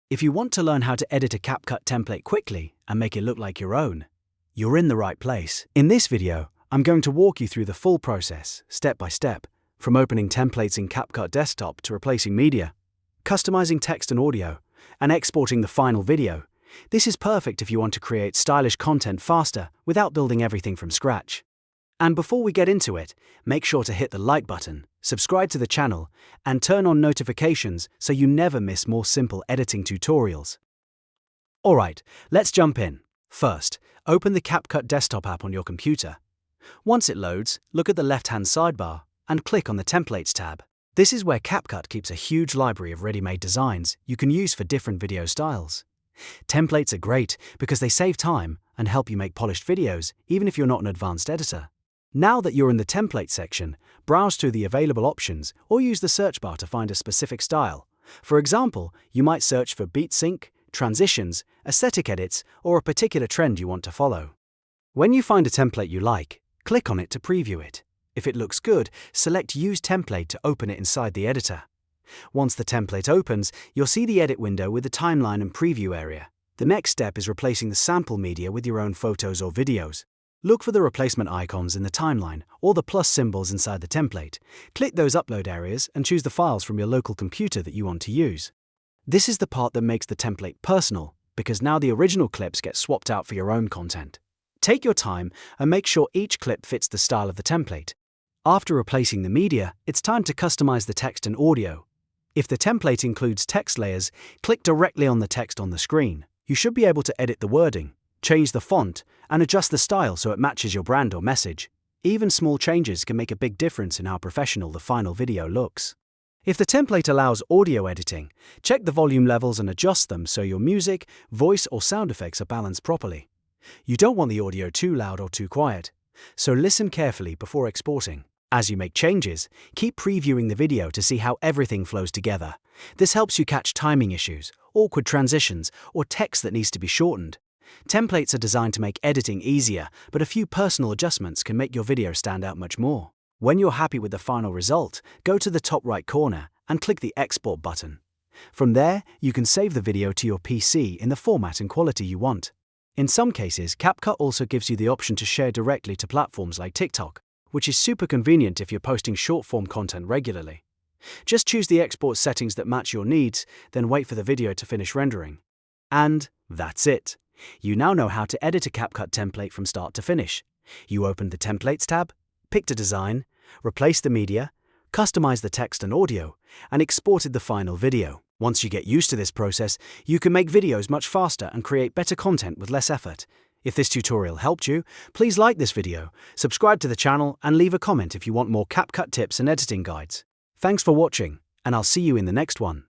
If you want to learn how to edit a CapCut template quickly and make it look like your own, you're in the right place. In this video, I'm going to walk you through the full process, step by step, from opening templates in CapCut Desktop to replacing media, customizing text and audio, and exporting the final video. This is perfect if you want to create stylish content faster without building everything from scratch. And before we get into it, make sure to hit the like button, subscribe to the channel, and turn on notifications so you never miss more simple editing tutorials. Alright, let's jump in. First, open the CapCut Desktop app on your computer. Once it loads, look at the left-hand sidebar and click on the Templates tab. This is where CapCut keeps a huge library of ready-made designs you can use for different video styles. Templates are great because they save time and help you make polished videos even if you're not an advanced editor. Now that you're in the template section, browse through the available options or use the search bar to find a specific style. For example, you might search for beat sync, transitions, aesthetic edits, or a particular trend you want to follow. When you find a template you like, click on it to preview it. If it looks good, select Use Template to open it inside the editor. Once the template opens, you'll see the edit window with the timeline and preview area. The next step is replacing the sample media with your own photos or videos. Look for the replacement icons in the timeline or the plus symbols inside the template. Click those upload areas and choose the files from your local computer that you want to use. This is the part that makes the template personal, because now the original clips get swapped out for your own content. Take your time and make sure each clip fits the style of the template. After replacing the media, it's time to customize the text and audio. If the template includes text layers, click directly on the text on the screen. You should be able to edit the wording, change the font, and adjust the style so it matches your brand or message. Even small changes can make a big difference in how professional the final video looks. If the template allows audio editing, check the volume levels and adjust them so your music, voice, or sound effects are balanced properly. You don't want the audio too loud or too quiet, so listen carefully before exporting. As you make changes, keep previewing the video to see how everything flows together. This helps you catch timing issues, awkward transitions, or text that needs to be shortened. Templates are designed to make editing easier, but a few personal adjustments can make your video stand out much more. When you're happy with the final result, go to the top right corner and click the Export button. From there, you can save the video to your PC in the format and quality you want. In some cases, CapCut also gives you the option to share directly to platforms like TikTok, which is super convenient if you're posting short-form content regularly. Just choose the export settings that match your needs, then wait for the video to finish rendering. And that's it. You now know how to edit a CapCut template from start to finish. You opened the Templates tab, picked a design, replaced the media, customized the text and audio, and exported the final video. Once you get used to this process, you can make videos much faster and create better content with less effort. If this tutorial helped you, please like this video, subscribe to the channel, and leave a comment if you want more CapCut tips and editing guides. Thanks for watching, and I'll see you in the next one.